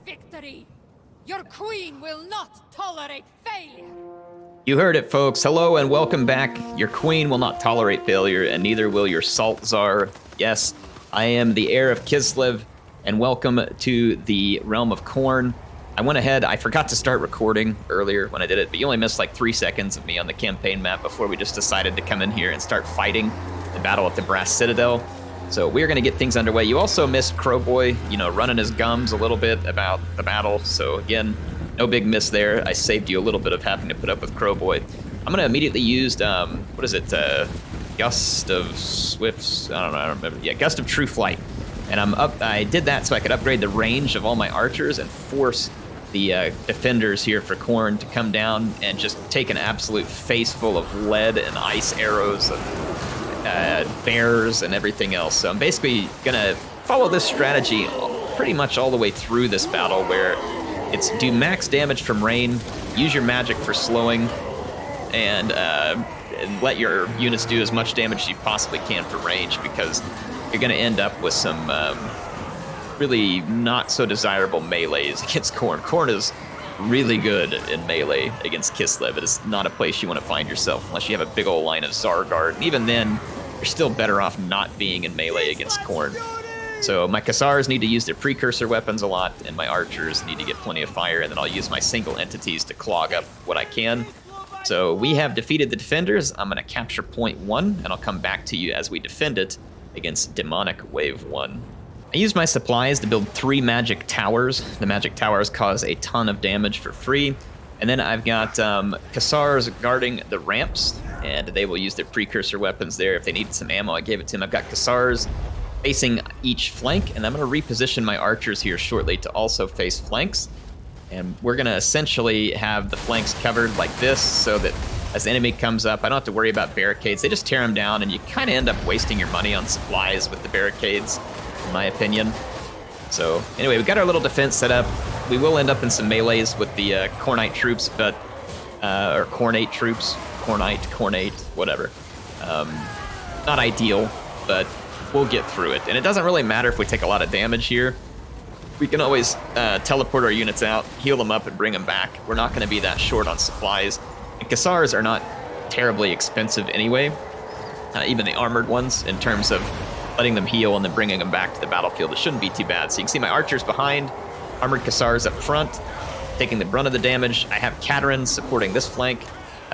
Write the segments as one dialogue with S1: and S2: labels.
S1: victory. Your queen will not tolerate failure.
S2: You heard it, folks. Hello and welcome back. Your queen will not tolerate failure, and neither will your salt czar. Yes, I am the heir of Kislev, and welcome to the realm of Khorne. I went ahead, I forgot to start recording earlier when I did it, but you only missed like 3 seconds of me on the campaign map before we just decided to come in here and start fighting the battle at the Brass Citadel. So we're gonna get things underway. You also missed Crowboy, running his gums a little bit about the battle. So again, no big miss there. I saved you a little bit of having to put up with Crowboy. I'm gonna immediately use, Gust of Swifts, I don't remember. Yeah, Gust of True Flight. And I did that so I could upgrade the range of all my archers and force the defenders here for Khorne to come down and just take an absolute face full of lead and ice arrows and bears and everything else. So I'm basically gonna follow this strategy pretty much all the way through this battle, where it's do max damage from rain, use your magic for slowing, and let your units do as much damage as you possibly can for range, because you're gonna end up with some really not so desirable melees against Khorne. Khorne is really good in melee against Kislev. It is not a place you want to find yourself unless you have a big old line of Zargard. And even then, you're still better off not being in melee against Khorne. So my Cassars need to use their precursor weapons a lot, and my archers need to get plenty of fire, and then I'll use my single entities to clog up what I can. So we have defeated the defenders. I'm going to capture point 1, and I'll come back to you as we defend it against Demonic Wave 1. I used my supplies to build 3 magic towers. The magic towers cause a ton of damage for free. And then I've got Cassars guarding the ramps, and they will use their precursor weapons there. If they needed some ammo, I gave it to them. I've got Cassars facing each flank, and I'm going to reposition my archers here shortly to also face flanks. And we're going to essentially have the flanks covered like this, so that as the enemy comes up, I don't have to worry about barricades. They just tear them down, and you kind of end up wasting your money on supplies with the barricades, in my opinion. So anyway, we've got our little defense set up. We will end up in some melees with the Khornite troops, but or Khornate troops, Khornate, whatever. Not ideal, but we'll get through it. And it doesn't really matter if we take a lot of damage here. We can always teleport our units out, heal them up, and bring them back. We're not going to be that short on supplies. And Cassars are not terribly expensive anyway, even the armored ones, in terms of letting them heal and then bringing them back to the battlefield. It shouldn't be too bad. So you can see my archers behind, armored Cassars up front, taking the brunt of the damage. I have Katarin supporting this flank,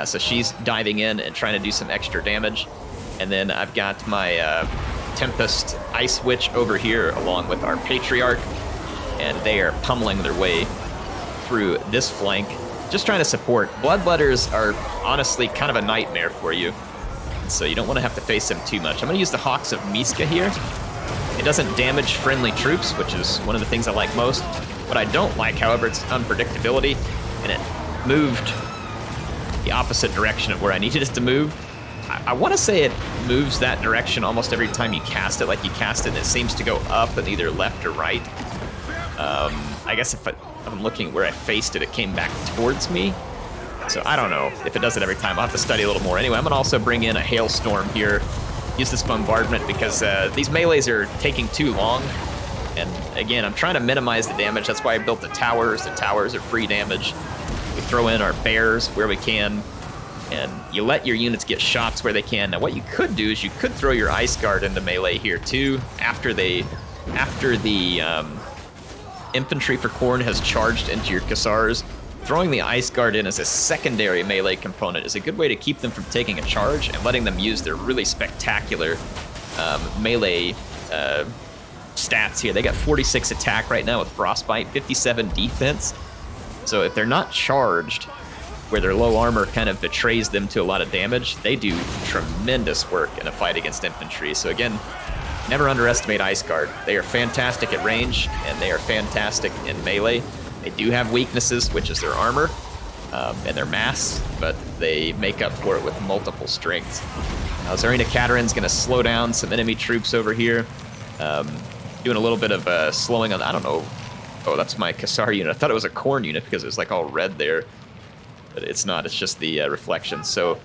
S2: so she's diving in and trying to do some extra damage. And then I've got my Tempest Ice Witch over here along with our Patriarch, and they are pummeling their way through this flank, just trying to support. Bloodletters are honestly kind of a nightmare for you, so you don't want to have to face them too much. I'm going to use the Hawks of Miska here. It doesn't damage friendly troops, which is one of the things I like most. What I don't like, however, it's unpredictability, and it moved the opposite direction of where I needed it to move. I want to say it moves that direction almost every time you cast it. Like you cast it and it seems to go up and either left or right. I guess if I'm looking where I faced it, it came back towards me. So I don't know if it does it every time. I'll have to study a little more. Anyway, I'm going to also bring in a hailstorm here. Use this bombardment because these melees are taking too long. And again, I'm trying to minimize the damage. That's why I built the towers. The towers are free damage. We throw in our bears where we can. And you let your units get shots where they can. Now what you could do is you could throw your Ice Guard into melee here too, after the infantry for Khorne has charged into your Cassars. Throwing the Ice Guard in as a secondary melee component is a good way to keep them from taking a charge and letting them use their really spectacular melee stats here. They got 46 attack right now with Frostbite, 57 defense. So if they're not charged, where their low armor kind of betrays them to a lot of damage, they do tremendous work in a fight against infantry. So again, never underestimate Ice Guard. They are fantastic at range, and they are fantastic in melee. They do have weaknesses, which is their armor and their mass, but they make up for it with multiple strengths. Now Tzarina Katarin's going to slow down some enemy troops over here, doing a little bit of slowing on, I don't know. Oh, that's my Cassar unit. I thought it was a Khorne unit because it was like all red there. But it's not, it's just the reflection. So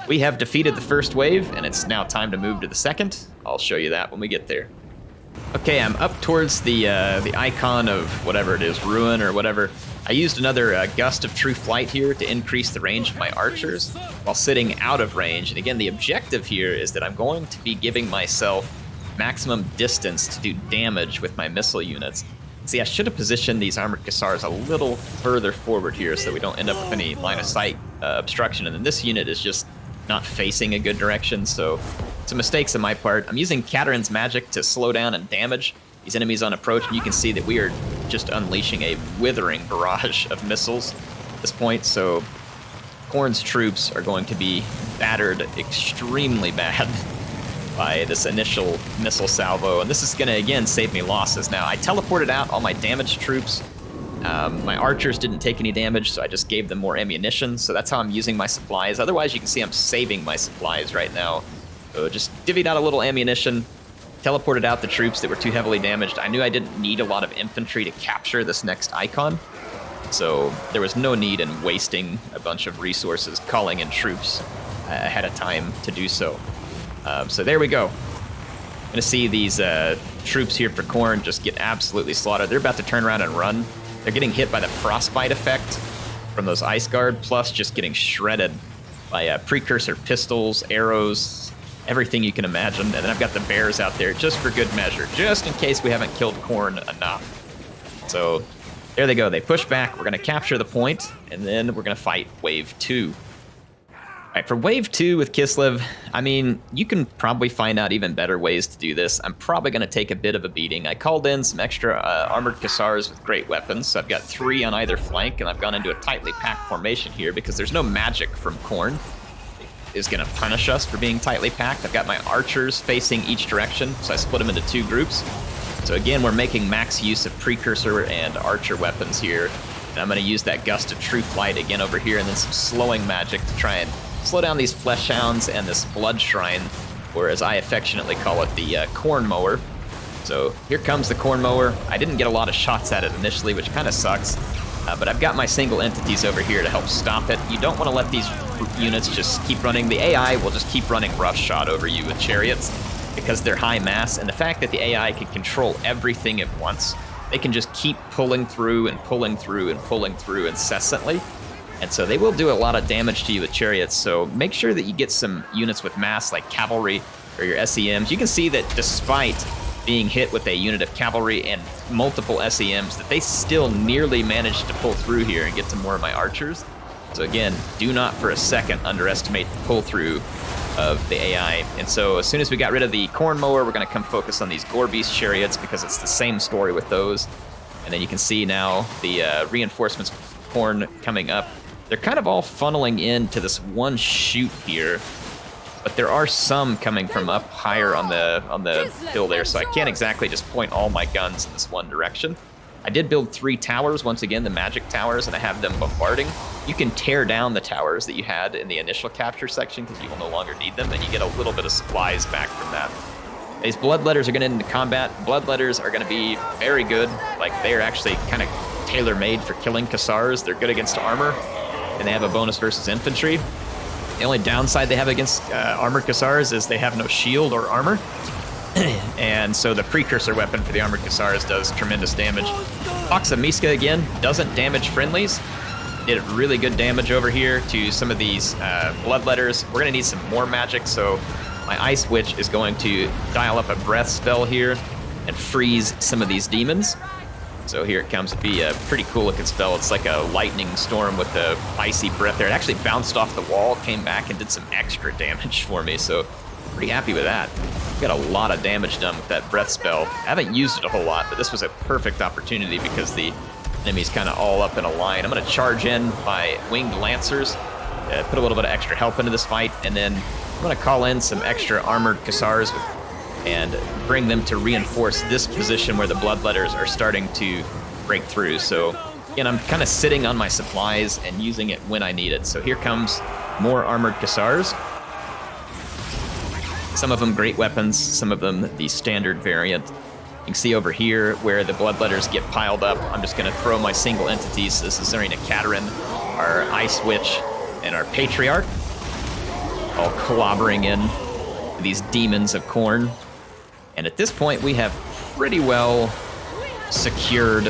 S2: we have defeated the first wave, and it's now time to move to the second. I'll show you that when we get there. Okay, I'm up towards the icon of whatever it is, ruin or whatever. I used another gust of true flight here to increase the range of my archers while sitting out of range. And again, the objective here is that I'm going to be giving myself maximum distance to do damage with my missile units. See, I should have positioned these armored Hussars a little further forward here so we don't end up with any line of sight obstruction. And then this unit is just not facing a good direction, so some mistakes on my part. I'm using Katarin's magic to slow down and damage these enemies on approach, and you can see that we are just unleashing a withering barrage of missiles at this point, so Khorne's troops are going to be battered extremely bad by this initial missile salvo, and this is going to, again, save me losses. Now, I teleported out all my damaged troops. My archers didn't take any damage, so I just gave them more ammunition, so that's how I'm using my supplies. Otherwise, you can see I'm saving my supplies right now. So just divvied out a little ammunition, teleported out the troops that were too heavily damaged. I knew I didn't need a lot of infantry to capture this next icon, so there was no need in wasting a bunch of resources calling in troops ahead of time to do so. So there we go. I'm gonna see these troops here for Khorne just get absolutely slaughtered. They're about to turn around and run. They're getting hit by the frostbite effect from those ice guard, plus just getting shredded by precursor pistols, arrows, everything you can imagine. And then I've got the bears out there just for good measure, just in case we haven't killed Khorne enough. So there they go. They push back. We're going to capture the point, and then we're going to fight Wave 2. All right, for Wave 2 with Kislev, I mean, you can probably find out even better ways to do this. I'm probably going to take a bit of a beating. I called in some extra armored Hussars with great weapons, so I've got 3 on either flank, and I've gone into a tightly packed formation here because there's no magic from Khorne is going to punish us for being tightly packed. I've got my archers facing each direction, so I split them into 2 groups. So again, we're making max use of precursor and archer weapons here, and I'm going to use that gust of true flight again over here, and then some slowing magic to try and slow down these flesh hounds and this blood shrine, or as I affectionately call it, the corn mower. So here comes the corn mower. I didn't get a lot of shots at it initially, which kind of sucks, but I've got my single entities over here to help stop it. You don't want to let these units just keep running. The AI will just keep running roughshod over you with chariots because they're high mass, and the fact that the AI can control everything at once, they can just keep pulling through and pulling through and pulling through incessantly. And so they will do a lot of damage to you with chariots, so make sure that you get some units with mass like cavalry or your SEMs. You can see that despite being hit with a unit of cavalry and multiple SEMs, that they still nearly managed to pull through here and get to more of my archers. So again, do not for a second underestimate the pull through of the AI. And so as soon as we got rid of the corn mower, we're going to come focus on these gore beast chariots because it's the same story with those. And then you can see now the reinforcements of Khorne coming up. They're kind of all funneling into this one chute here, but there are some coming from up higher on the hill there, so I can't exactly just point all my guns in this one direction. I did build 3 towers, once again, the magic towers, and I have them bombarding. You can tear down the towers that you had in the initial capture section because you will no longer need them, and you get a little bit of supplies back from that. These bloodletters are going to end into combat. Bloodletters are going to be very good. Like, they are actually kind of tailor-made for killing Hussars. They're good against armor, and they have a bonus versus infantry. The only downside they have against armored Hussars is they have no shield or armor. And so the precursor weapon for the armored Hussars does tremendous damage. Fox of Miska, again, doesn't damage friendlies. Did really good damage over here to some of these bloodletters. We're going to need some more magic, so my Ice Witch is going to dial up a breath spell here and freeze some of these demons. So here it comes to be a pretty cool looking spell. It's like a lightning storm with the icy breath there. It actually bounced off the wall, came back, and did some extra damage for me, so pretty happy with that. Got a lot of damage done with that breath spell. I haven't used it a whole lot, but this was a perfect opportunity because the enemy's kind of all up in a line. I'm going to charge in my winged lancers, put a little bit of extra help into this fight, and then I'm going to call in some extra armored Hussars and bring them to reinforce this position where the bloodletters are starting to break through. So again, I'm kind of sitting on my supplies and using it when I need it. So here comes more armored Hussars. Some of them great weapons, some of them the standard variant. You can see over here where the bloodletters get piled up. I'm just going to throw my single entities. This is Tzarina Katarin, our Ice Witch, and our Patriarch, all clobbering in these demons of Khorne. And at this point, we have pretty well secured.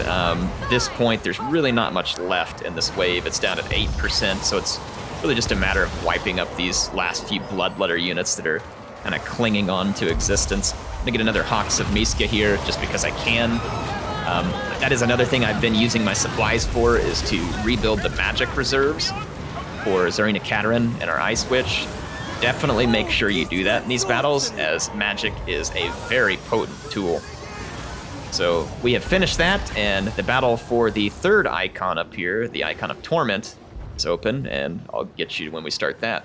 S2: This point, there's really not much left in this wave. It's down at 8%, so it's really just a matter of wiping up these last few Bloodletter units that are kind of clinging on to existence. I'm gonna get another Hawks of Miska here just because I can. That is another thing I've been using my supplies for, is to rebuild the magic reserves for Tzarina Katarin and our Ice Witch. Definitely make sure you do that in these battles, as magic is a very potent tool. So we have finished that, and the battle for the third icon up here, the icon of Torment, is open, and I'll get you when we start that.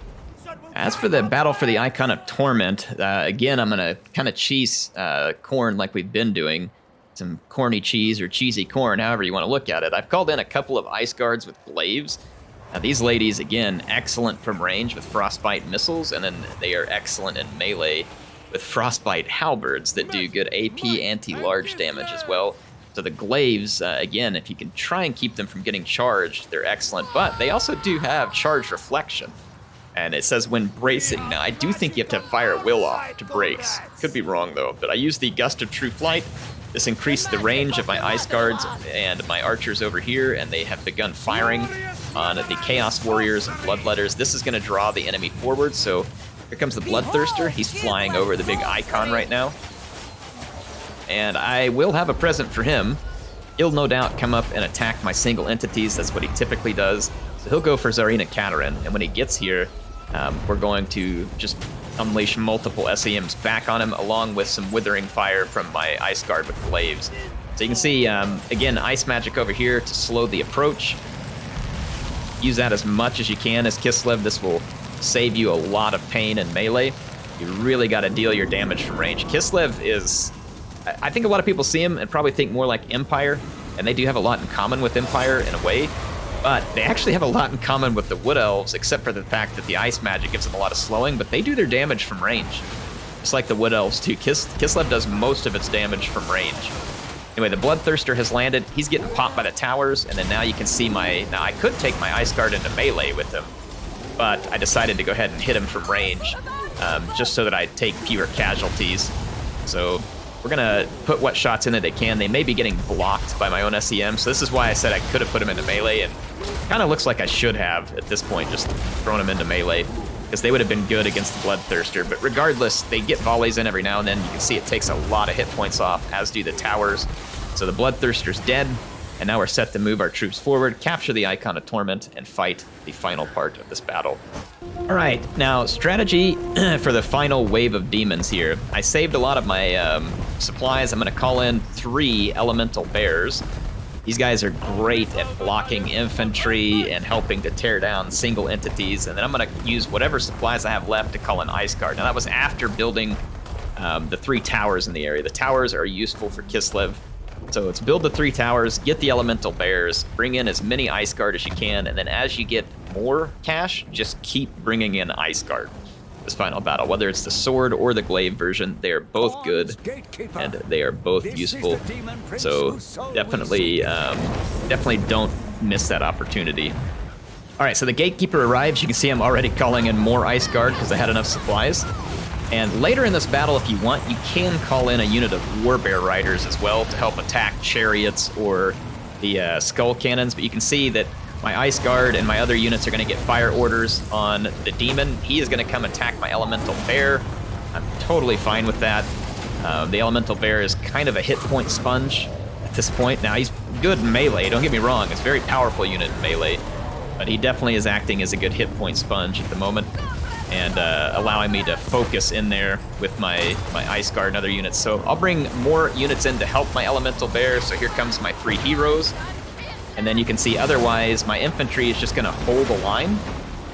S2: As for the battle for the icon of Torment, again, I'm going to kind of cheese Khorne like we've been doing. Some corny cheese or cheesy corn, however you want to look at it. I've called in a couple of ice guards with glaives. Now these ladies, again, excellent from range with frostbite missiles, and then they are excellent in melee with frostbite halberds that do good AP anti-large damage as well. So the glaives, again, if you can try and keep them from getting charged, they're excellent, but they also do have charge reflection. And it says when bracing. Now, I do think you have to fire will off to brace. Could be wrong, though, but I used the Gust of True Flight. This increased the range of my Ice Guards and my Archers over here, and they have begun firing on the Chaos Warriors and Bloodletters. This is going to draw the enemy forward, so here comes the Bloodthirster. He's flying over the big icon right now. And I will have a present for him. He'll no doubt come up and attack my single entities. That's what he typically does. So he'll go for Tzarina Katarin, and when he gets here, we're going to just unleash multiple SEMs back on him, along with some Withering Fire from my Ice Guard with glaives. So you can see, again, Ice Magic over here to slow the approach. Use that as much as you can as Kislev. This will save you a lot of pain in melee. You really got to deal your damage from range. Kislev is, I think a lot of people see him and probably think more like Empire, and they do have a lot in common with Empire in a way. But they actually have a lot in common with the Wood Elves, except for the fact that the ice magic gives them a lot of slowing, but they do their damage from range. Just like the Wood Elves too. Kislev does most of its damage from range. Anyway, the Bloodthirster has landed. He's getting popped by the towers, and then now you can see now I could take my Ice Guard into melee with him, but I decided to go ahead and hit him from range, just so that I take fewer casualties. So we're gonna put what shots in that they can. They may be getting blocked by my own SEM, so this is why I said I could have put him into melee, and kind of looks like I should have at this point, just thrown him into melee, because they would have been good against the Bloodthirster. But regardless, they get volleys in every now and then. You can see it takes a lot of hit points off, as do the towers. So the Bloodthirster's dead, and now we're set to move our troops forward, capture the Icon of Torment, and fight the final part of this battle. All right, now strategy for the final wave of demons here. I saved a lot of my supplies. I'm going to call in 3 Elemental Bears. These guys are great at blocking infantry and helping to tear down single entities, and then I'm going to use whatever supplies I have left to call an Ice Guard. Now that was after building the 3 towers in the area. The towers are useful for Kislev, so let's build the 3 towers, get the Elemental Bears, bring in as many Ice Guard as you can, and then as you get more cash, just keep bringing in Ice Guard. This final battle, whether it's the sword or the glaive version, they are both good and they are both useful. So definitely don't miss that opportunity. All right, so the Gatekeeper arrives. You can see I'm already calling in more Ice Guard because I had enough supplies. And later in this battle, if you want, you can call in a unit of Warbear Riders as well to help attack chariots or the skull cannons. But you can see that my Ice Guard and my other units are going to get fire orders on the demon. He is going to come attack my Elemental Bear. I'm totally fine with that. The Elemental Bear is kind of a hit point sponge at this point. Now, he's good in melee, don't get me wrong. It's a very powerful unit in melee, but he definitely is acting as a good hit point sponge at the moment, and allowing me to focus in there with my Ice Guard and other units. So I'll bring more units in to help my Elemental Bear. So here comes my 3 heroes. And then you can see otherwise my infantry is just going to hold the line.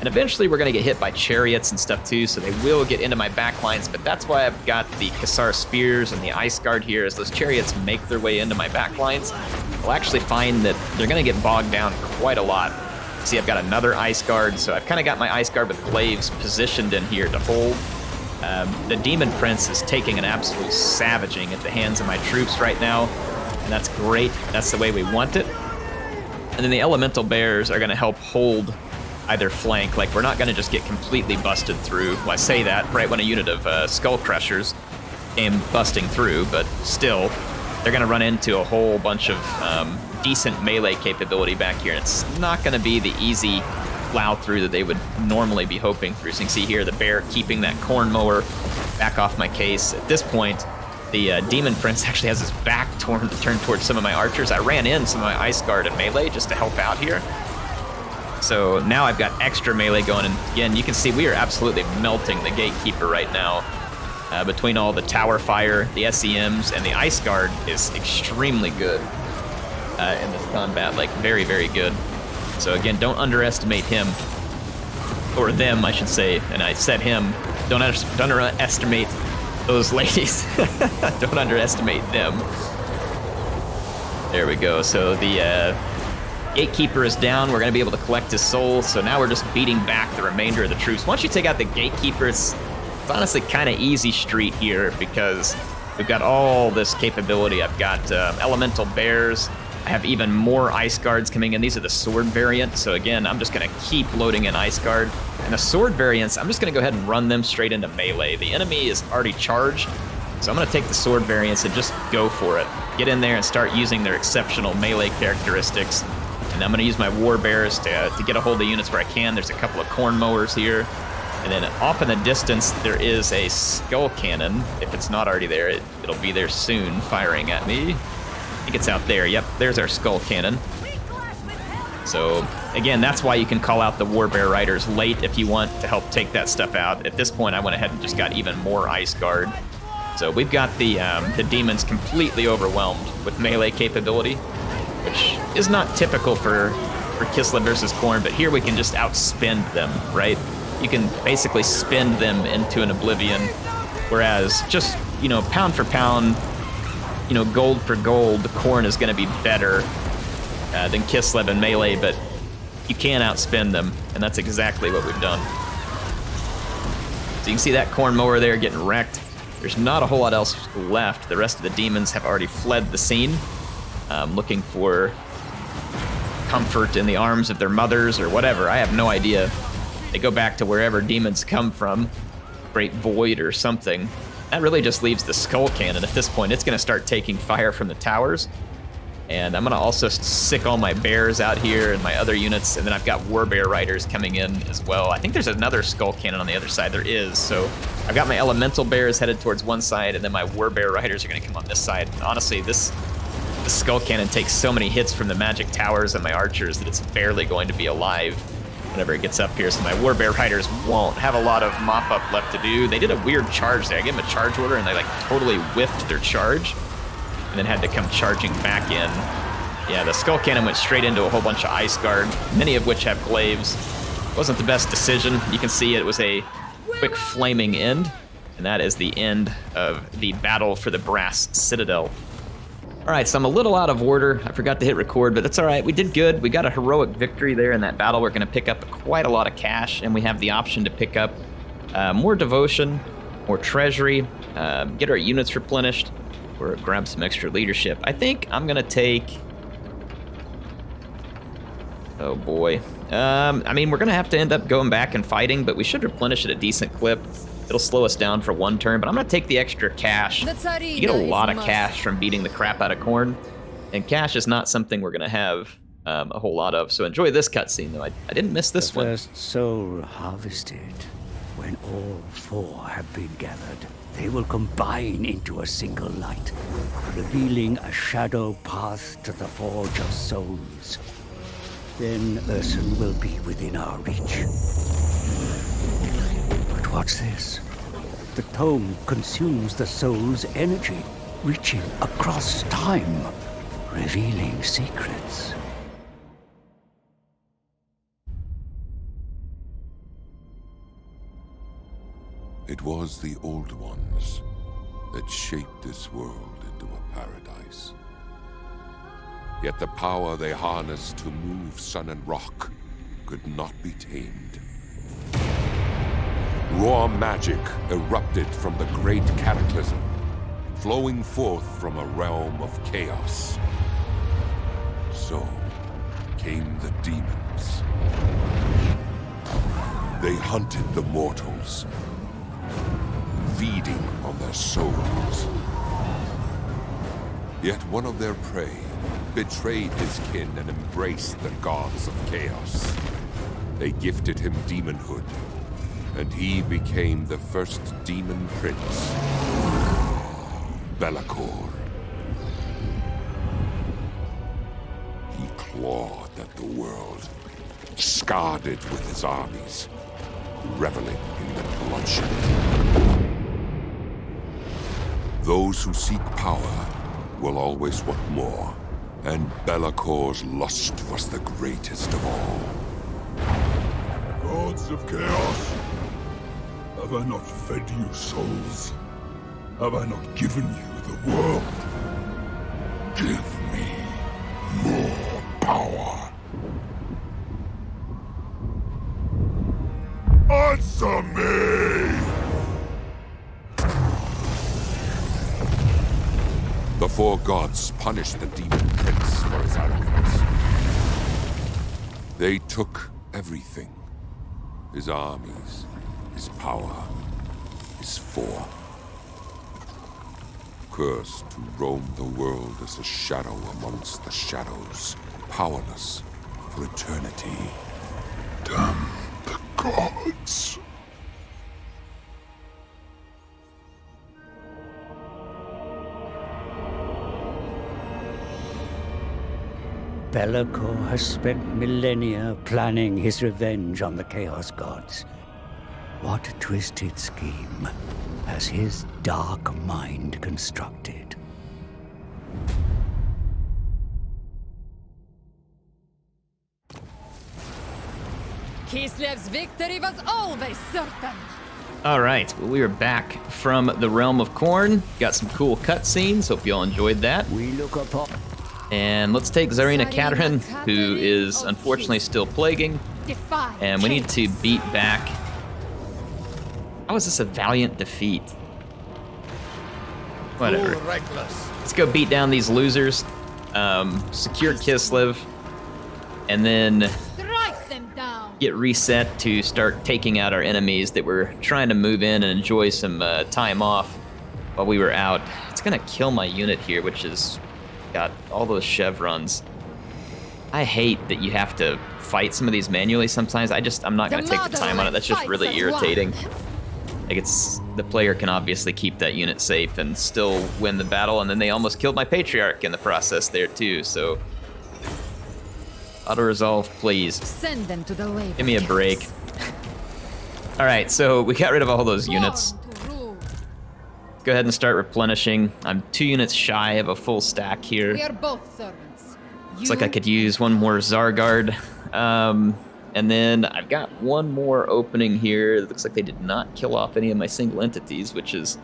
S2: And eventually we're going to get hit by chariots and stuff too, so they will get into my back lines. But that's why I've got the Kassar Spears and the Ice Guard here. As those chariots make their way into my back lines, we'll actually find that they're going to get bogged down quite a lot. See, I've got another Ice Guard, so I've kind of got my Ice Guard with glaives positioned in here to hold. The Demon Prince is taking an absolute savaging at the hands of my troops right now, and that's great. That's the way we want it. And then the Elemental Bears are going to help hold either flank. Like, we're not going to just get completely busted through. Well, I say that right when a unit of Skull Crushers came busting through, but still, they're going to run into a whole bunch of decent melee capability back here. And it's not going to be the easy plow through that they would normally be hoping through. So you can see here the bear keeping that corn mower back off my case. At this point, the Demon Prince actually has his back turned towards some of my archers. I ran in some of my Ice Guard and melee just to help out here. So now I've got extra melee going, and again, you can see we are absolutely melting the Gatekeeper right now. Between all the tower fire, the SEMs, and the Ice Guard is extremely good in this combat, like very, very good. So again, don't underestimate him, or them, I should say, and I said him. Don't underestimate those ladies. Don't underestimate them. There we go. So the Gatekeeper is down. We're going to be able to collect his soul. So now we're just beating back the remainder of the troops. Once you take out the Gatekeeper, it's honestly kind of easy street here because we've got all this capability. I've got elemental bears. I have even more Ice Guards coming in. These are the sword variant. So again, I'm just going to keep loading in Ice Guard. And the sword variants, I'm just going to go ahead and run them straight into melee. The enemy is already charged. So I'm going to take the sword variants and just go for it. Get in there and start using their exceptional melee characteristics. And I'm going to use my war bears to get a hold of units where I can. There's a couple of corn mowers here. And then off in the distance, there is a skull cannon. If it's not already there, it'll be there soon, firing at me. I think it's out there. Yep, there's our skull cannon. So again, that's why you can call out the war bear riders late if you want to help take that stuff out. At this point, I went ahead and just got even more Ice Guard. So we've got the demons completely overwhelmed with melee capability, which is not typical for Kislev versus Khorne, but here we can just outspend them, right? You can basically spend them into an oblivion, whereas just, pound for pound, gold for gold, Khorne is going to be better than Kislev in melee, but you can outspend them, and that's exactly what we've done. So you can see that corn mower there getting wrecked. There's not a whole lot else left. The rest of the demons have already fled the scene, looking for comfort in the arms of their mothers or whatever. I have no idea. They go back to wherever demons come from, Great Void or something. That really just leaves the skull cannon. At this point, it's going to start taking fire from the towers. And I'm going to also sick all my bears out here and my other units. And then I've got war bear riders coming in as well. I think there's another skull cannon on the other side. There is. So I've got my elemental bears headed towards one side, and then my war bear riders are going to come on this side. And honestly, the skull cannon takes so many hits from the magic towers and my archers that it's barely going to be alive whenever it gets up here. So my war bear riders won't have a lot of mop-up left to do. They did a weird charge there. I gave them a charge order, and they totally whiffed their charge, and then had to come charging back in. Yeah, the skull cannon went straight into a whole bunch of Ice Guard, many of which have glaives. Wasn't the best decision. You can see it was a quick flaming end, and that is the end of the battle for the Brass Citadel. All right, so I'm a little out of order. I forgot to hit record, but that's all right. We did good. We got a heroic victory there in that battle. We're going to pick up quite a lot of cash, and we have the option to pick up more devotion, more treasury, get our units replenished, or grab some extra leadership. I think I'm going to take... Oh, boy. I mean, we're going to have to end up going back and fighting, but we should replenish at a decent clip. It'll slow us down for one turn, but I'm going to take the extra cash. You get a lot of cash from beating the crap out of Khorne, and cash is not something we're going to have a whole lot of, so enjoy this cutscene, though. I didn't miss this one.
S3: The first soul harvested, when all four have been gathered, they will combine into a single light, revealing a shadow path to the Forge of Souls. Then Ursun will be within our reach. But what's this? The tome consumes the soul's energy, reaching across time, revealing secrets.
S4: It was the Old Ones that shaped this world into a paradise. Yet the power they harnessed to move sun and rock could not be tamed. Raw magic erupted from the great cataclysm, flowing forth from a realm of chaos. So came the demons. They hunted the mortals, feeding on their souls. Yet one of their prey betrayed his kin and embraced the gods of chaos. They gifted him demonhood, and he became the first demon prince, Be'lakor. He clawed at the world, scarred it with his armies, reveling in the bloodshed. Those who seek power will always want more, and Be'lakor's lust was the greatest of all.
S5: Gods of chaos, have I not fed you souls? Have I not given you the world? Give me more power. Answer me!
S4: The four gods punished the demon prince for his arrogance. They took everything. His armies, his power, his form. Cursed to roam the world as a shadow amongst the shadows, powerless for eternity.
S5: Damn the gods.
S3: Be'lakor has spent millennia planning his revenge on the Chaos Gods. What a twisted scheme has his dark mind constructed.
S1: Kislev's victory was always certain.
S2: All right, well, we are back from the realm of Khorne. Got some cool cutscenes. Hope you all enjoyed that.
S3: We look upon...
S2: And let's take Tzarina Katarin, who
S1: Katarin
S2: is
S1: of
S2: unfortunately
S1: his.
S2: still plaguing.
S1: Defy
S2: And we need to
S1: chaos.
S2: beat back... How is this a valiant defeat? Whatever. Let's go beat down these losers. Secure Kislev. And then
S1: Strike them down.
S2: get reset to start taking out our enemies that were trying to move in and enjoy some time off while we were out. It's gonna kill my unit here, which is got all those chevrons. I hate that you have to fight some of these manually sometimes. I'm not gonna
S1: The
S2: take the time on it. That's just really
S1: motherland fights as
S2: irritating. Like the player can obviously keep that unit safe and still win the battle, and then they almost killed my patriarch in the process there too, so. Auto-resolve, please.
S1: Send them to the labor
S2: Give me a
S1: camps.
S2: break. Alright, so we got rid of all those units.
S1: Born to rule.
S2: Go ahead and start replenishing. I'm 2 units shy of a full stack here.
S1: We are both servants.
S2: Looks like I could use one more Zargard. And then I've got one more opening here. It looks like they did not kill off any of my single entities, which is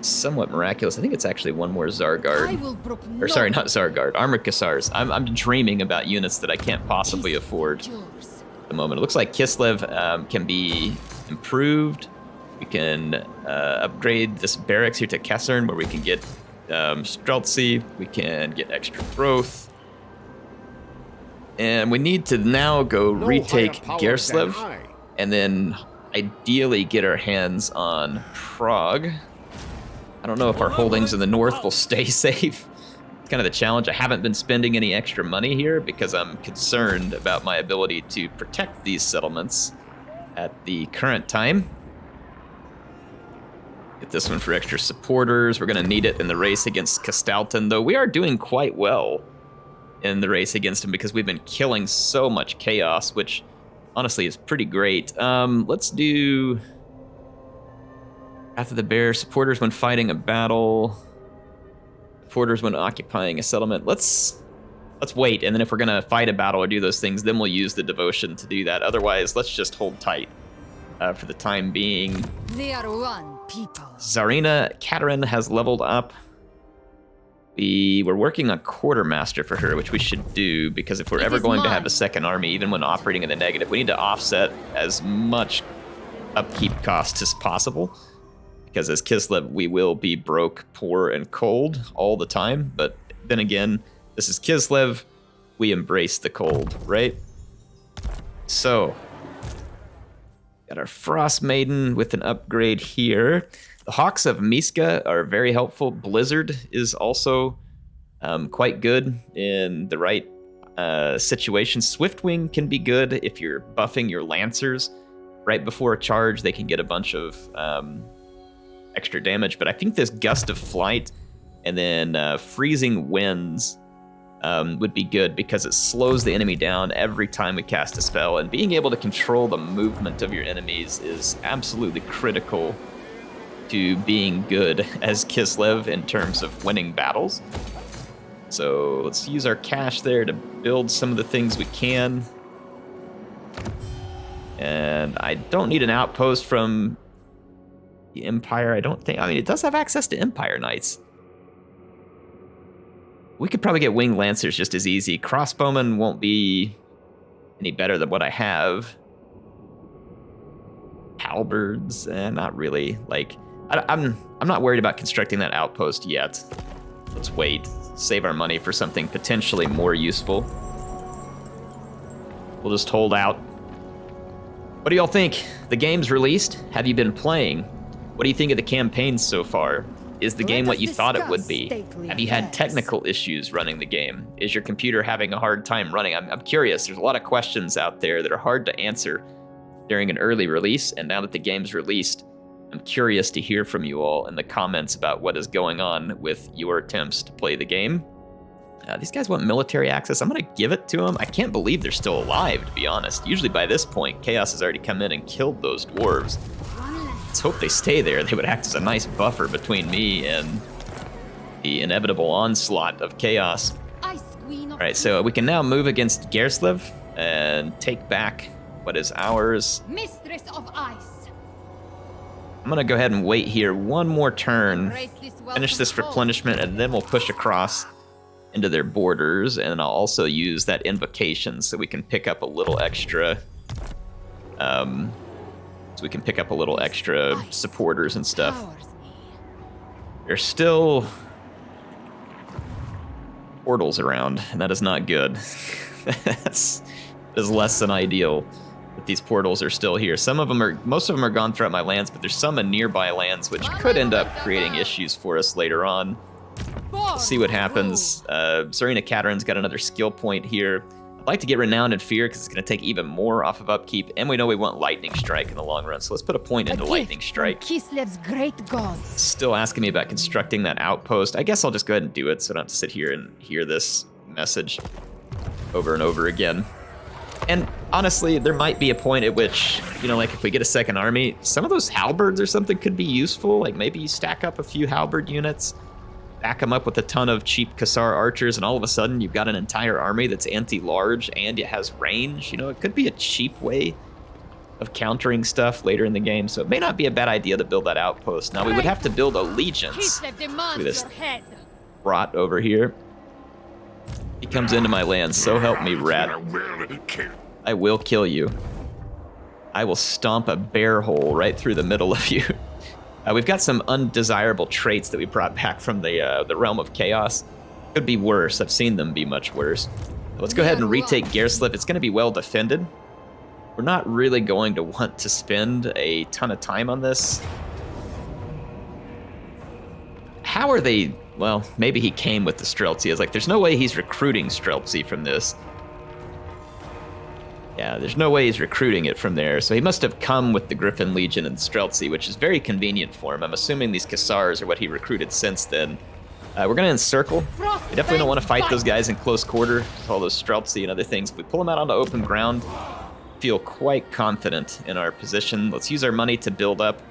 S2: somewhat miraculous. I think it's actually one more
S1: I
S2: Zargard.
S1: will brook
S2: Or sorry,
S1: no
S2: not Zargard, Armored Cassars. I'm dreaming about units that I can't possibly afford
S1: yours.
S2: at the moment. It looks like Kislev can be improved. We can upgrade this barracks here to Kessern, where we can get Streltsy. We can get extra growth. And we need to now go retake Gerslev, and then ideally get our hands on Prague. I don't know if our holdings in the north will stay safe. It's kind of the challenge. I haven't been spending any extra money here because I'm concerned about my ability to protect these settlements at the current time. Get this one for extra supporters. We're going to need it in the race against Kastalton, though we are doing quite well in the race against him because we've been killing so much chaos, which honestly is pretty great. Let's do Wrath of the Bear, supporters when fighting a battle, supporters when occupying a settlement. Let's wait, and then if we're gonna fight a battle or do those things, then we'll use the devotion to do that. Otherwise, let's just hold tight for the time being.
S1: They are one people.
S2: Tzarina Katarin has leveled up. We were working on Quartermaster for her, which we should do, because if we're
S1: It
S2: ever
S1: is
S2: going to
S1: mine.
S2: have a second army, even when operating in the negative, we need to offset as much upkeep costs as possible. Because as Kislev, we will be broke, poor, and cold all the time. But then again, this is Kislev. We embrace the cold, right? So, got our Frost Maiden with an upgrade here. The Hawks of Miska are very helpful. Blizzard is also quite good in the right situation. Swiftwing can be good if you're buffing your lancers right before a charge. They can get a bunch of extra damage, but I think this Gust of Flight and then Freezing Winds would be good because it slows the enemy down every time we cast a spell, and being able to control the movement of your enemies is absolutely critical to being good as Kislev in terms of winning battles. So let's use our cash there to build some of the things we can. And I don't need an outpost from the Empire, I don't think. I mean, it does have access to Empire Knights. We could probably get Winged Lancers just as easy. Crossbowmen won't be any better than what I have. Halberds, not really. Like, I'm not worried about constructing that outpost yet. Let's wait. Save our money for something potentially more useful. We'll just hold out. What do y'all think? The game's released. Have you been playing? What do you think of the campaign so far? Is the game what you thought it would be? Have you had technical issues running the game? Is your computer having a hard time running? I'm curious. There's a lot of questions out there that are hard to answer during an early release, and now that the game's released, I'm curious to hear from you all in the comments about what is going on with your attempts to play the game. These guys want military access. I'm going to give it to them. I can't believe they're still alive, to be honest. Usually by this point, Chaos has already come in and killed those dwarves. Let's hope they stay there. They would act as a nice buffer between me and the inevitable onslaught of Chaos. Alright, so we can now move against Kislev and take back what is ours.
S1: Mistress of Ice.
S2: I'm going to go ahead and wait here one more turn, finish this replenishment, and then we'll push across into their borders, and I'll also use that invocation so we can pick up a little extra supporters and stuff. There's still portals around, and that is not good. That is less than ideal that these portals are still here. Most of them are gone throughout my lands, but there's some in nearby lands which could end up creating issues for us later on. Let's see what happens. Tzarina Katarin's got another skill point here. I'd like to get Renowned in Fear because it's going to take even more off of upkeep, and we know we want Lightning Strike in the long run, so let's put a point into Lightning Strike.
S1: Kislev's great gods.
S2: Still asking me about constructing that outpost. I guess I'll just go ahead and do it so I don't have to sit here and hear this message over and over again. And honestly, there might be a point at which, like if we get a second army, some of those halberds or something could be useful. Like maybe you stack up a few halberd units, back them up with a ton of cheap Kassar archers, and all of a sudden you've got an entire army that's anti-large and it has range. It could be a cheap way of countering stuff later in the game, so it may not be a bad idea to build that outpost. Now we would have to build allegiance. Look at this rot over here. He comes into my land, so help me, rat. I will kill you. I will stomp a bear hole right through the middle of you. We've got some undesirable traits that we brought back from the realm of chaos. Could be worse. I've seen them be much worse. Let's go ahead and retake Kislev. It's going to be well defended. We're not really going to want to spend a ton of time on this. How are they? Well, maybe he came with the Streltsy. It's like, there's no way he's recruiting Streltsy from this. Yeah, there's no way he's recruiting it from there. So he must have come with the Griffin Legion and Streltsy, which is very convenient for him. I'm assuming these Kassars are what he recruited since then. We're going to encircle. We definitely don't want to fight those guys in close quarter with all those Streltsy and other things. If we pull them out onto open ground, feel quite confident in our position. Let's use our money to build up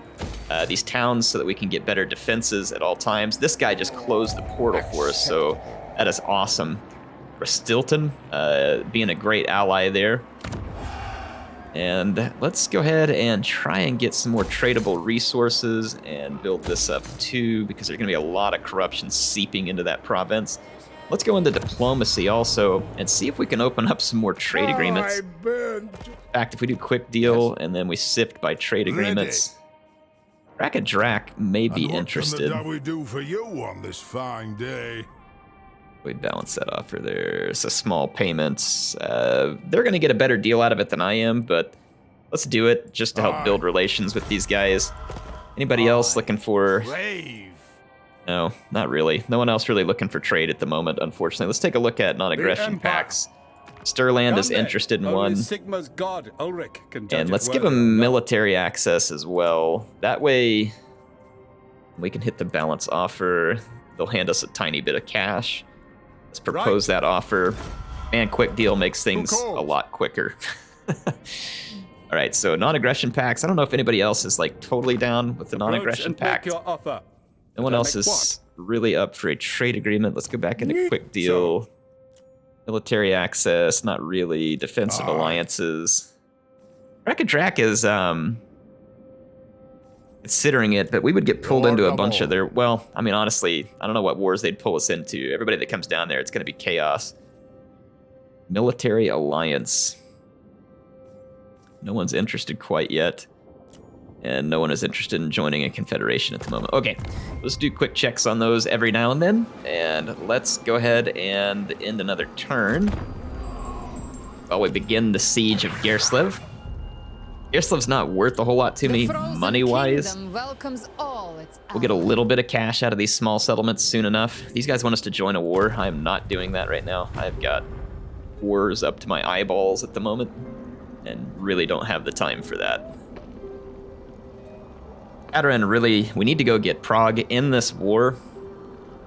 S2: these towns so that we can get better defenses at all times. This guy just closed the portal for us, so that is awesome. Stilton being a great ally there. And let's go ahead and try and get some more tradable resources and build this up too, because there's going to be a lot of corruption seeping into that province. Let's go into diplomacy also and see if we can open up some more trade agreements. In fact, if we do quick deal and then we sift by trade agreements, Drac may be interested.
S5: What can we do for you on this fine day?
S2: We balance that offer there. It's a small payment. They're going to get a better deal out of it than I am, but let's do it just to help build relations with these guys. Anybody else looking for No, not really. No one else really looking for trade at the moment, unfortunately. Let's take a look at non-aggression packs. Stirland is interested in one.
S6: Sigma's god, Ulrich, can judge
S2: And let's
S6: it
S2: give
S6: whether or
S2: him
S6: not.
S2: military access as well. That way, we can hit the balance offer. They'll hand us a tiny bit of cash. Let's propose that offer. Man, quick deal makes things a lot quicker. All right, so non-aggression packs. I don't know if anybody else is like totally down with the non-aggression pack.
S6: Your offer.
S2: No one else is really up for a trade agreement. Let's go back into quick deal. Military access, not really. Defensive alliances. Drak is considering it, but we would get pulled into a bunch of their, well, I mean, honestly, I don't know what wars they'd pull us into. Everybody that comes down there, it's going to be chaos. Military alliance. No one's interested quite yet. And no one is interested in joining a confederation at the moment. Okay, let's do quick checks on those every now and then. And let's go ahead and end another turn while we begin the siege of Kislev. Kislev's not worth a whole lot to me, money-wise. We'll get a little bit of cash out of these small settlements soon enough. These guys want us to join a war. I am not doing that right now. I've got wars up to my eyeballs at the moment and really don't have the time for that. Katarin, really, we need to go get Prague in this war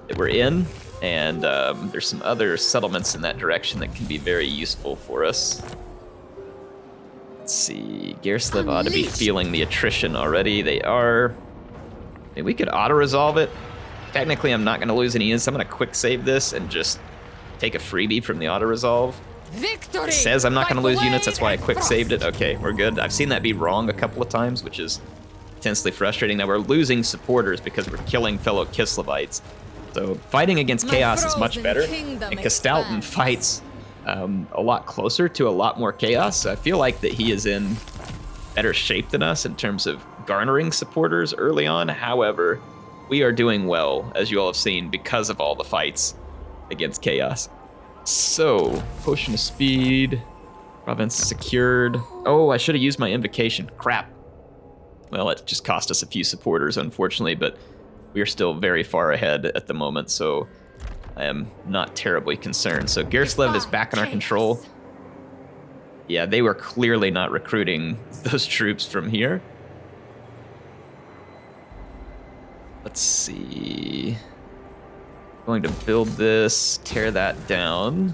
S2: that we're in, and there's some other settlements in that direction that can be very useful for us. Let's see, Kislev ought to be feeling the attrition already. They are. Maybe we could auto-resolve it. Technically, I'm not going to lose any units. I'm going to quick save this and just take a freebie from the auto-resolve.
S1: Victory!
S2: It says I'm not going to lose units, that's why I quick saved it. Okay, we're good. I've seen that be wrong a couple of times, which is intensely frustrating. Now we're losing supporters because we're killing fellow Kislevites. So fighting against chaos is much better. And Kastalton fights a lot closer to a lot more chaos. So I feel like that he is in better shape than us in terms of garnering supporters early on. However, we are doing well, as you all have seen, because of all the fights against chaos. So, potion of speed, province secured. Oh, I should have used my invocation. Crap. Well, it just cost us a few supporters, unfortunately, but we are still very far ahead at the moment, so I am not terribly concerned. So Kislev is back in our control. Yeah, they were clearly not recruiting those troops from here. Let's see. Going to build this, tear that down.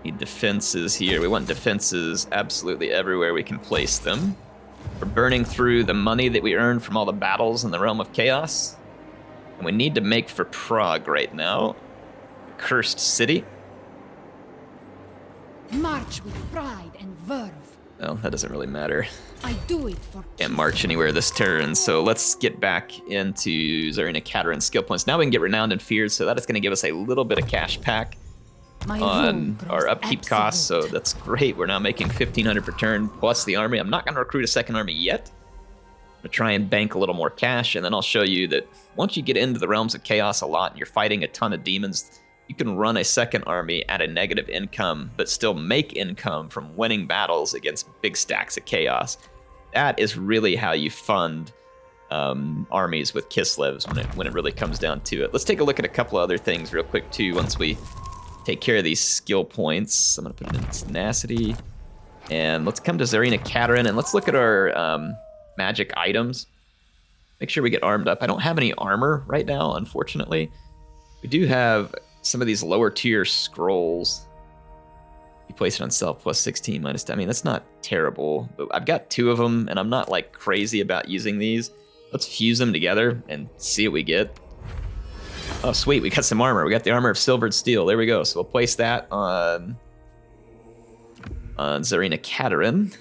S2: Need defenses here. We want defenses absolutely everywhere we can place them. We're burning through the money that we earned from all the battles in the Realm of Chaos. And we need to make for Prague right now. The cursed city.
S1: March with pride and verve.
S2: Well, that doesn't really matter.
S1: I do it for
S2: Can't march anywhere this turn, so let's get back into Tzarina Katarin skill points. Now we can get Renowned and Feared, so that is going to give us a little bit of cash back on our upkeep costs, so that's great. We're now making 1,500 per turn, plus the army. I'm not going to recruit a second army yet. I'm going to try and bank a little more cash, and then I'll show you that once you get into the Realms of Chaos a lot and you're fighting a ton of demons, you can run a second army at a negative income, but still make income from winning battles against big stacks of chaos. That is really how you fund armies with Kislevs when it really comes down to it. Let's take a look at a couple of other things real quick too once we take care of these skill points. I'm going to put it in tenacity. And let's come to Tzarina Katarin and let's look at our magic items. Make sure we get armed up. I don't have any armor right now, unfortunately. We do have some of these lower tier scrolls. You place it on self plus 16 minus 10. I mean, that's not terrible, but I've got 2 of them and I'm not like crazy about using these. Let's fuse them together and see what we get. Oh, sweet, we got some armor. We got the armor of silvered steel. There we go. So we'll place that on Tzarina Katarin.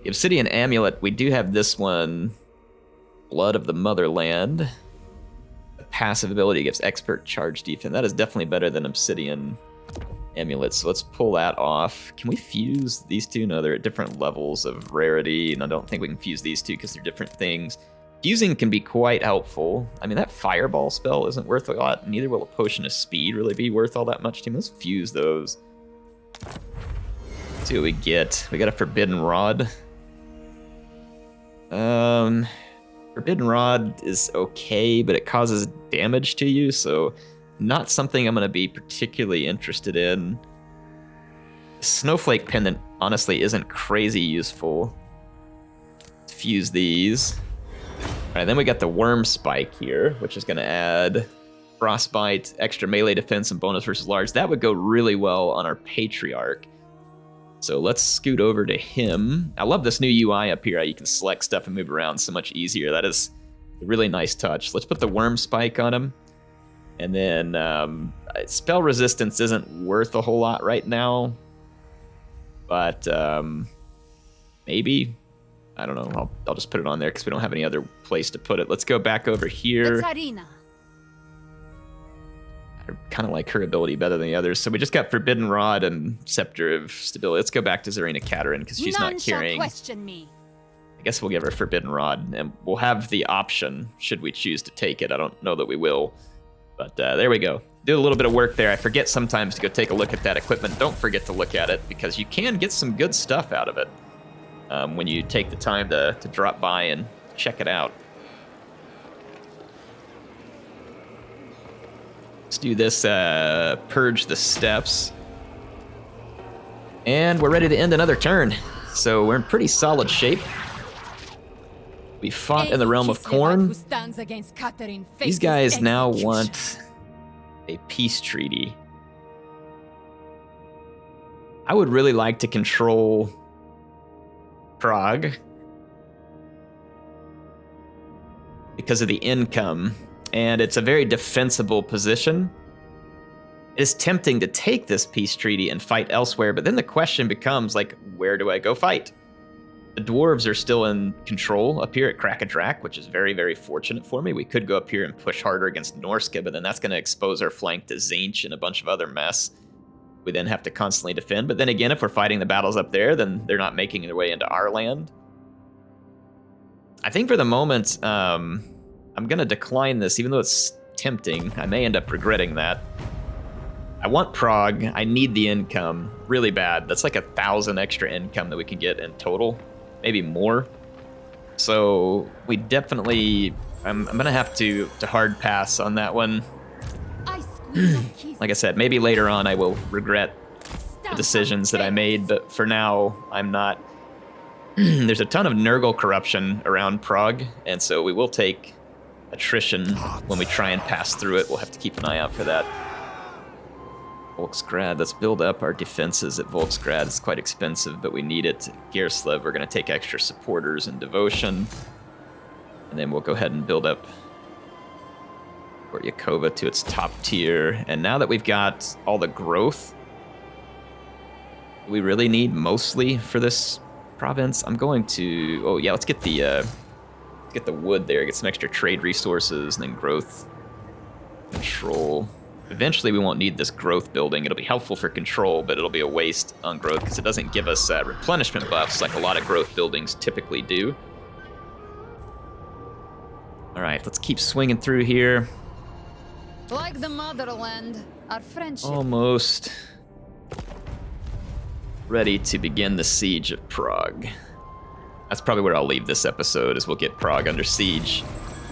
S2: The obsidian amulet, we do have this one, Blood of the Motherland. Passive ability gives expert charge defense. That is definitely better than obsidian amulets. So let's pull that off. Can we fuse these two? No, they're at different levels of rarity, and I don't think we can fuse these two because they're different things. Fusing can be quite helpful. I mean, that fireball spell isn't worth a lot. Neither will a potion of speed really be worth all that much to me. Let's fuse those. Let's see what we get. We got a forbidden rod. Forbidden Rod is okay, but it causes damage to you, so not something I'm going to be particularly interested in. Snowflake Pendant honestly isn't crazy useful. Let's fuse these. Alright, then we got the Worm Spike here, which is going to add Frostbite, extra melee defense, and bonus versus large. That would go really well on our Patriarch. So let's scoot over to him. I love this new UI up here. How you can select stuff and move around so much easier. That is a really nice touch. Let's put the Worm Spike on him. And then spell resistance isn't worth a whole lot right now. But maybe. I don't know. I'll just put it on there because we don't have any other place to put it. Let's go back over here.
S1: Tzarina.
S2: I kind of like her ability better than the others. So we just got Forbidden Rod and Scepter of Stability. Let's go back to Tzarina Katarin because she's not carrying.
S1: None shall question me.
S2: I guess we'll give her Forbidden Rod, and we'll have the option should we choose to take it. I don't know that we will, but there we go. Do a little bit of work there. I forget sometimes to go take a look at that equipment. Don't forget to look at it because you can get some good stuff out of it when you take the time to drop by and check it out. Let's do this, purge the steps. And we're ready to end another turn. So we're in pretty solid shape. We fought in the realm of Khorne. These guys now want a peace treaty. I would really like to control Prague because of the income. And it's a very defensible position. It is tempting to take this peace treaty and fight elsewhere, but then the question becomes, like, where do I go fight? The dwarves are still in control up here at Krakadrak, which is very, very fortunate for me. We could go up here and push harder against Norska, but then that's going to expose our flank to Tzeentch and a bunch of other mess. We then have to constantly defend. But then again, if we're fighting the battles up there, then they're not making their way into our land. I think for the moment, I'm going to decline this, even though it's tempting. I may end up regretting that. I want Prague. I need the income really bad. That's like 1,000 extra income that we can get in total, maybe more. So we definitely, I'm going to have to hard pass on that one. Like I said, maybe later on I will regret the decisions that I made, but for now, I'm not. There's a ton of Nurgle corruption around Prague, and so we will take attrition when we try and pass through it. We'll have to keep an eye out for that. Volksgrad, let's build up our defenses at Volksgrad. It's quite expensive, but we need it. Kislev, we're going to take extra supporters and devotion. And then we'll go ahead and build up Yakova to its top tier. And now that we've got all the growth we really need mostly for this province, I'm going to... Oh yeah, let's get the wood there, get some extra trade resources, and then growth control. Eventually we won't need this growth building. It'll be helpful for control, but it'll be a waste on growth because it doesn't give us replenishment buffs like a lot of growth buildings typically do. All right, let's keep swinging through here.
S1: Like the motherland, our friendship.
S2: Almost ready to begin the siege of Prague. That's probably where I'll leave this episode, is we'll get Prague under siege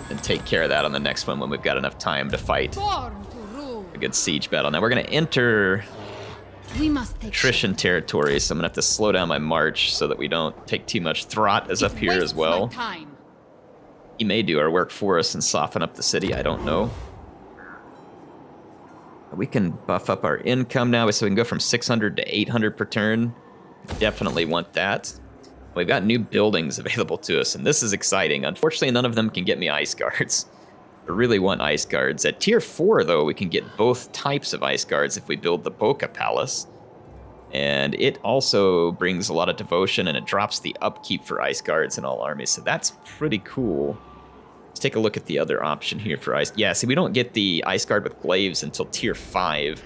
S2: and take care of that on the next one when we've got enough time to fight a good siege battle. Now we're going to enter attrition territory, so I'm going to have to slow down my march so that we don't take too much. Throt is up here as well. He may do our work for us and soften up the city, I don't know. We can buff up our income now, so we can go from 600 to 800 per turn. Definitely want that. We've got new buildings available to us, and this is exciting. Unfortunately, none of them can get me ice guards. I really want ice guards. At tier 4, though, we can get both types of ice guards if we build the Boca Palace. And it also brings a lot of devotion, and it drops the upkeep for ice guards in all armies, so that's pretty cool. Let's take a look at the other option here for ice. Yeah, see, we don't get the ice guard with glaives until tier 5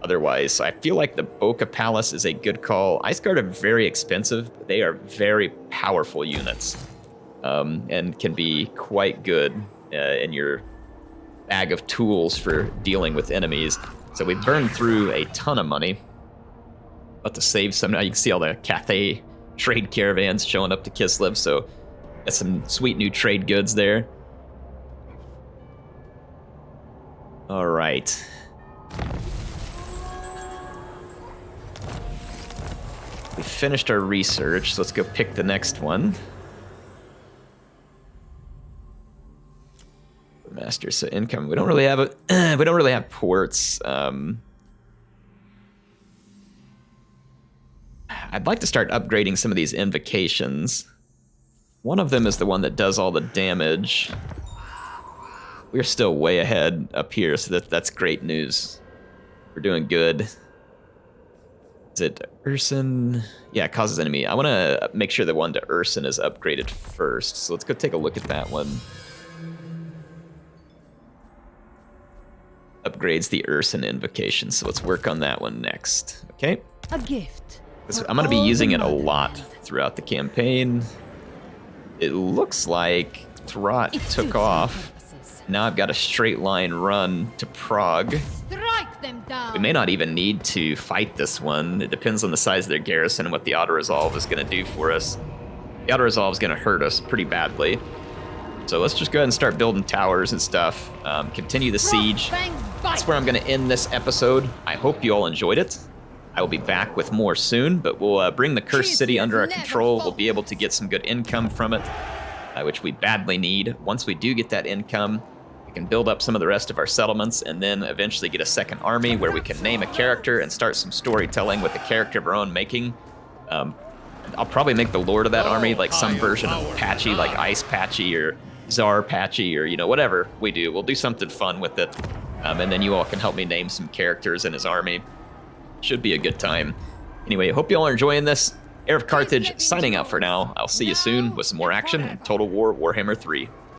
S2: otherwise, so I feel like the Boca Palace is a good call. Ice guard are very expensive, but they are very powerful units, and can be quite good in your bag of tools for dealing with enemies. So we've burned through a ton of money. About to save some. Now you can see all the Cathay trade caravans showing up to Kislev, so Got some sweet new trade goods there. All right. We finished our research, so let's go pick the next one. Master, so income. We don't really have we don't really have ports. I'd like to start upgrading some of these invocations. One of them is the one that does all the damage. We're still way ahead up here, so that's great news. We're doing good. Is it Urson? Yeah, it causes enemy. I want to make sure the one to Urson is upgraded first, so let's go take a look at that one. Upgrades the Urson invocation, so let's work on that one next. Okay.
S1: A gift.
S2: I'm going to be using it a lot throughout the campaign. It looks like Throt took off. Now I've got a straight line run to Prague.
S1: Strike them down.
S2: We may not even need to fight this one. It depends on the size of their garrison and what the auto-resolve is going to do for us. The auto-resolve is going to hurt us pretty badly. So let's just go ahead and start building towers and stuff. Continue the siege. That's where I'm going to end this episode. I hope you all enjoyed it. I will be back with more soon, but we'll bring the Cursed City under our control. We'll be able to get some good income from it, which we badly need. Once we do get that income, we can build up some of the rest of our settlements and then eventually get a second army where we can name a character and start some storytelling with a character of our own making. I'll probably make the lord of that army like some version of Patchy, like Ice Patchy or Czar Patchy or, whatever we do. We'll do something fun with it. And then you all can help me name some characters in his army. Should be a good time. Anyway, I hope you all are enjoying this. HeirofCarthage signing out for now. I'll see you soon with some more action in Total War Warhammer 3.